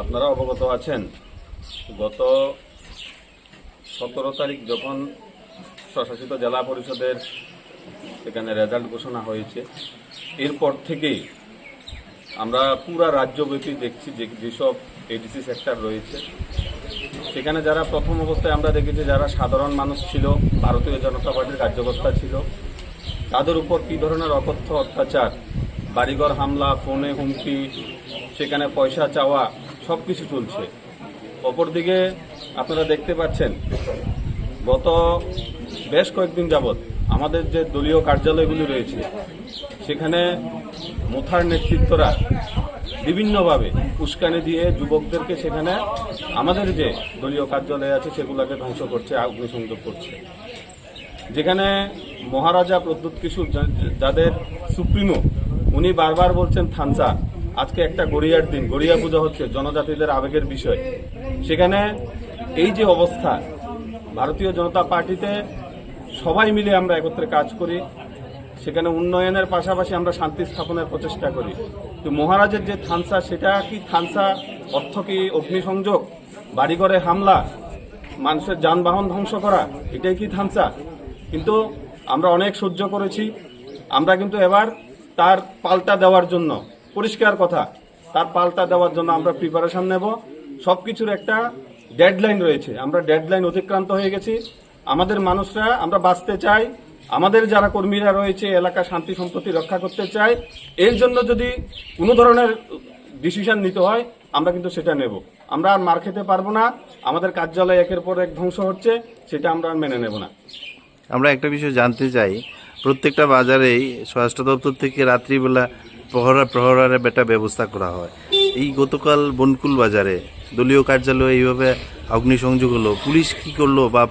আপনারা অবগত আছেন, গত 17 তারিখ যখন স্বশাসিত জেলা পরিষদের সেখানে রেজাল্ট ঘোষণা হয়েছে, এরপর থেকেই আমরা পুরা রাজ্যব্যাপী দেখছি যেসব এডিসি সেক্টর রয়েছে সেখানে যারা প্রথম অবস্থায় আমরা দেখেছি যারা সাধারণ মানুষ ছিল, ভারতীয় জনতা পার্টির কার্যকর্তা ছিল, তাদের উপর কী ধরনের অকথ্য অত্যাচার, বাড়িঘর হামলা, ফোনে হুমকি, সেখানে পয়সা চাওয়া, সব কিছু চলছে। অপরদিকে আপনারা দেখতে পাচ্ছেন গত বেশ কয়েকদিন যাবৎ আমাদের যে দলীয় কার্যালয়গুলি রয়েছে সেখানে মুথার নেতৃত্বরা বিভিন্নভাবে উস্কানি দিয়ে যুবকদেরকে সেখানে আমাদের যে দলীয় কার্যালয় আছে সেগুলোকে ধ্বংস করছে, অগ্নিসংযোগ করছে। যেখানে মহারাজা প্রদ্যুৎ কিশোর যাদের সুপ্রিমো, উনি বারবার বলছেন থানসা, আজকে একটা গড়িয়ার দিন, গড়িয়া পূজা হচ্ছে, জনজাতিদের আবেগের বিষয়। সেখানে এই যে অবস্থা, ভারতীয় জনতা পার্টিতে সবাই মিলে আমরা একত্রে কাজ করি, সেখানে উন্নয়নের পাশাপাশি আমরা শান্তি স্থাপনের প্রচেষ্টা করি। তো মহারাজের যে থানসা, সেটা কি থানসা অর্থ কি অগ্নিসংযোগ, বাড়িঘরে হামলা, মানুষের যানবাহন ধ্বংস করা, এটাই কি থানসা? কিন্তু আমরা অনেক সহ্য করেছি, আমরা কিন্তু এবার তার পাল্টা দেওয়ার জন্য, পরিষ্কার কথা, তার পাল্টা দেওয়ার জন্য আমরা প্রিপারেশন নেব। সবকিছুর একটা ডেডলাইন রয়েছে, আমরা ডেডলাইন অতিক্রান্ত হয়ে গেছি। আমাদের মানুষরা, আমরা বাঁচতে চাই, আমাদের যারা কর্মীরা রয়েছে এলাকা শান্তি সম্প্রতি রক্ষা করতে চায়, এর জন্য যদি কোনো ধরনের ডিসিশন নিতে হয় আমরা কিন্তু সেটা নেব। আমরা আর মার খেতে পারবো না, আমাদের কার্যালয় একের পর এক ধ্বংস হচ্ছে, সেটা আমরা আর মেনে নেব না। আমরা একটা বিষয় জানতে চাই, প্রত্যেকটা বাজারেই স্বরাষ্ট্র দপ্তর থেকে রাত্রিবেলা প্রহরার একটা ব্যবস্থা করা হয়। এই গতকাল বনকুল বাজারে দলীয় কার্যালয়ে এইভাবে অগ্নিসংযোগ হলো, পুলিশ কি করলো বা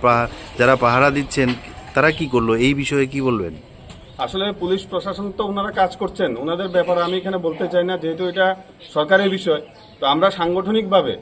যারা পাহারা দিচ্ছেন তারা কি করলো, এই বিষয়ে কি বলবেন? আসলে পুলিশ প্রশাসন তো ওনারা কাজ করছেন, ওনাদের ব্যাপারে আমি এখানে বলতে চাই না, যেহেতু এটা সরকারের বিষয়। তো আমরা সাংগঠনিকভাবে